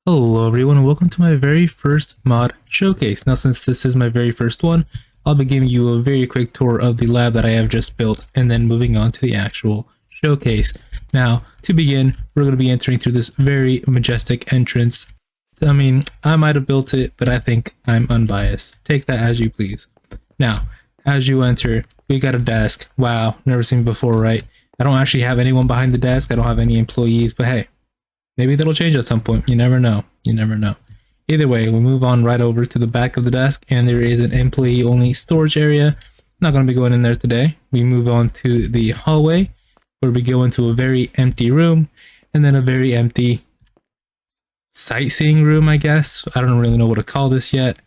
Hello everyone and welcome to my very first mod showcase. Now since this is my very first one, I'll be giving you a very quick tour of the lab that I have just built and then moving on to the actual showcase. Now to begin, we're going to be entering through this very majestic entrance. I mean, I might have built it, but I think I'm unbiased. Take that as you please. Now, as you enter, we got a desk. Wow, never seen before, right? I don't actually have anyone behind the desk. I don't have any employees, but hey, maybe that'll change at some point. You never know. You never know. Either way, we move on right over to the back of the desk and there is an employee only storage area. Not going to be going in there today. We move on to the hallway where we go into a very empty room and then a very empty sightseeing room, I guess. I don't really know what to call this yet,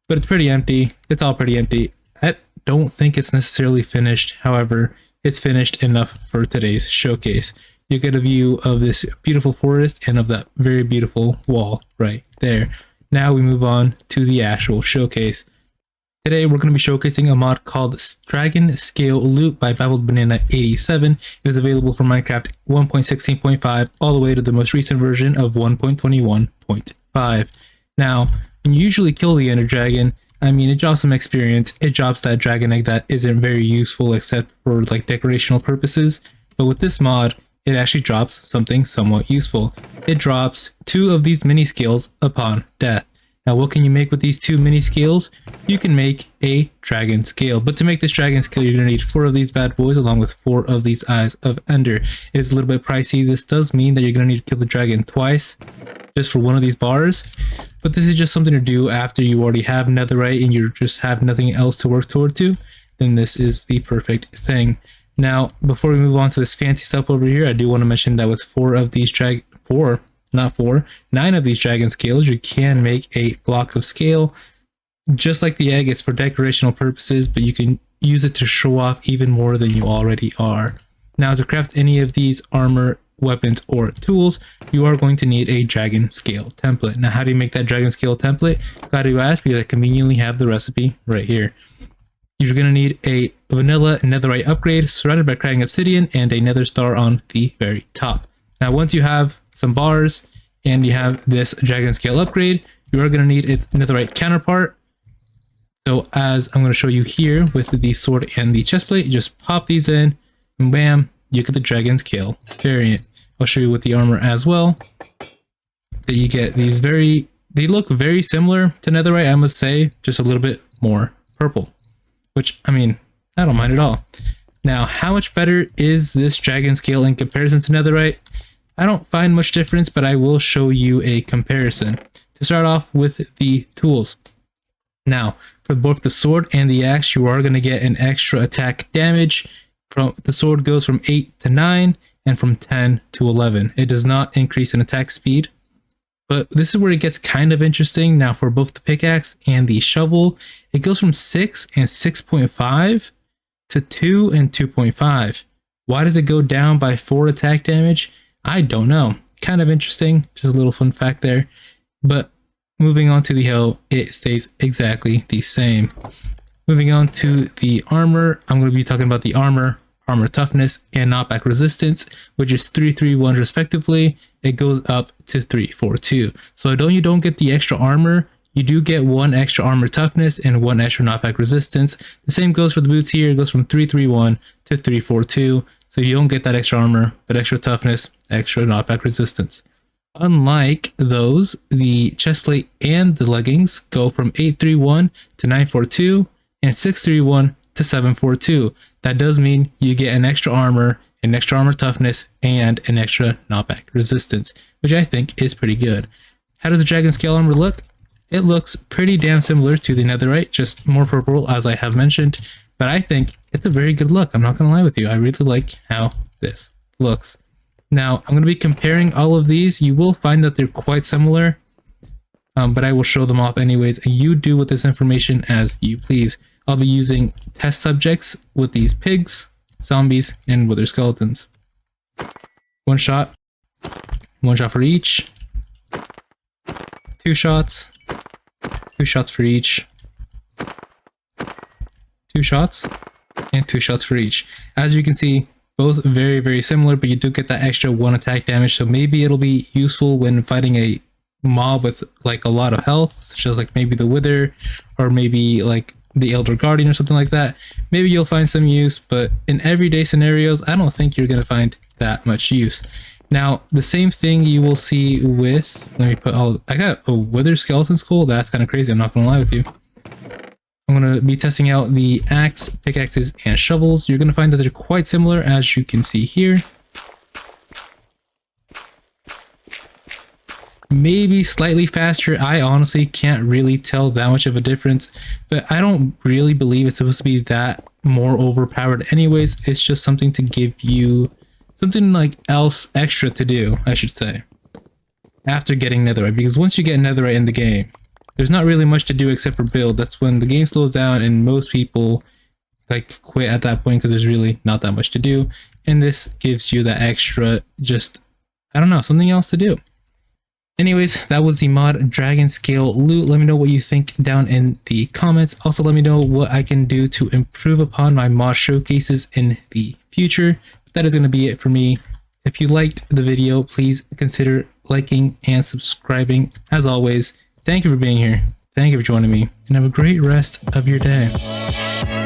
but it's pretty empty. It's all pretty empty. I don't think it's necessarily finished. However, it's finished enough for today's showcase. You get a view of this beautiful forest and of that very beautiful wall right there. Now we move on to the actual showcase. Today we're going to be showcasing a mod called Dragon Scale Loot by Baffled Banana 87. It is available for Minecraft 1.16.5 all the way to the most recent version of 1.21.5. Now, when you usually kill the Ender Dragon, I mean, it drops some experience. It drops that dragon egg that isn't very useful except for like decorational purposes. But with this mod, it actually drops something somewhat useful. It drops 2 of these mini scales upon death. Now, what can you make with these 2 mini scales? You can make a dragon scale, but to make this dragon scale, you're gonna need 4 of these bad boys along with 4 of these eyes of Ender. It is a little bit pricey. This does mean that you're gonna need to kill the dragon twice just for 1 of these bars, but this is just something to do after you already have netherite and you just have nothing else to work toward to. Then this is the perfect thing. Now, before we move on to this fancy stuff over here, I do want to mention that with 9 of these dragon scales, you can make a block of scale. Just like the egg, it's for decorational purposes, but you can use it to show off even more than you already are. Now, to craft any of these armor, weapons, or tools, you are going to need a dragon scale template. Now, how do you make that dragon scale template? Glad you asked, because I conveniently have the recipe right here. You're going to need a vanilla netherite upgrade surrounded by cracking obsidian and a nether star on the very top. Now, once you have some bars and you have this dragon scale upgrade, you are going to need its netherite counterpart. So as I'm going to show you here with the sword and the chestplate, you just pop these in and bam, you get the dragon scale variant. I'll show you with the armor as well. That you get these they look very similar to netherite, I must say, just a little bit more purple. Which, I mean, I don't mind at all. Now, how much better is this dragon scale in comparison to netherite? I don't find much difference, but I will show you a comparison. To start off with the tools. Now, for both the sword and the axe, you are going to get an extra attack damage. The sword goes from 8 to 9 and from 10 to 11. It does not increase in attack speed. But this is where it gets kind of interesting. Now, for both the pickaxe and the shovel, it goes from 6 and 6.5 to 2 and 2.5. Why does it go down by 4 attack damage? I don't know. Kind of interesting. Just a little fun fact there. But moving on to the hill, it stays exactly the same. Moving on to the armor, I'm going to be talking about the armor toughness, and knockback resistance, which is 331 respectively. It goes up to 342. So you don't get the extra armor. You do get 1 extra armor toughness and 1 extra knockback resistance. The same goes for the boots here. It goes from 331 to 342. So you don't get that extra armor, but extra toughness, extra knockback resistance. Unlike those, the chestplate and the leggings go from 831 to 942 and 631 to 742. That does mean you get an extra armor toughness, and an extra knockback resistance, which I think is pretty good. How does the dragon scale armor look? It looks pretty damn similar to the netherite, just more purple as I have mentioned, but I think it's a very good look. I'm not going to lie with you. I really like how this looks. Now, I'm going to be comparing all of these. You will find that they're quite similar, but I will show them off anyways, and you do with this information as you please. I'll be using test subjects with these pigs, zombies, and wither skeletons. One shot for each. 2 shots. 2 shots for each. 2 shots. And 2 shots for each. As you can see, both very, very similar, but you do get that extra 1 attack damage, so maybe it'll be useful when fighting a mob with like a lot of health, such as like maybe the Wither or maybe like the Elder Guardian or something like that, maybe you'll find some use, but in everyday scenarios, I don't think you're going to find that much use. Now, the same thing you will see with, let me put all, I got a Wither Skeleton Skull. That's kind of crazy. I'm not going to lie with you. I'm going to be testing out the axe, pickaxes, and shovels. You're going to find that they're quite similar, as you can see here. Maybe slightly faster. I honestly can't really tell that much of a difference, but I don't really believe it's supposed to be that more overpowered anyways. It's just something to give you something like else extra to do, I should say, after getting netherite, because once you get netherite in the game, there's not really much to do except for build. That's when the game slows down and most people like quit at that point because there's really not that much to do, and this gives you that extra, just, I don't know, something else to do. Anyways, that was the mod Dragon Scale loot. Let me know what you think down in the comments. Also, let me know what I can do to improve upon my mod showcases in the future. That is going to be it for me. If you liked the video, please consider liking and subscribing. As always, thank you for being here. Thank you for joining me, and have a great rest of your day.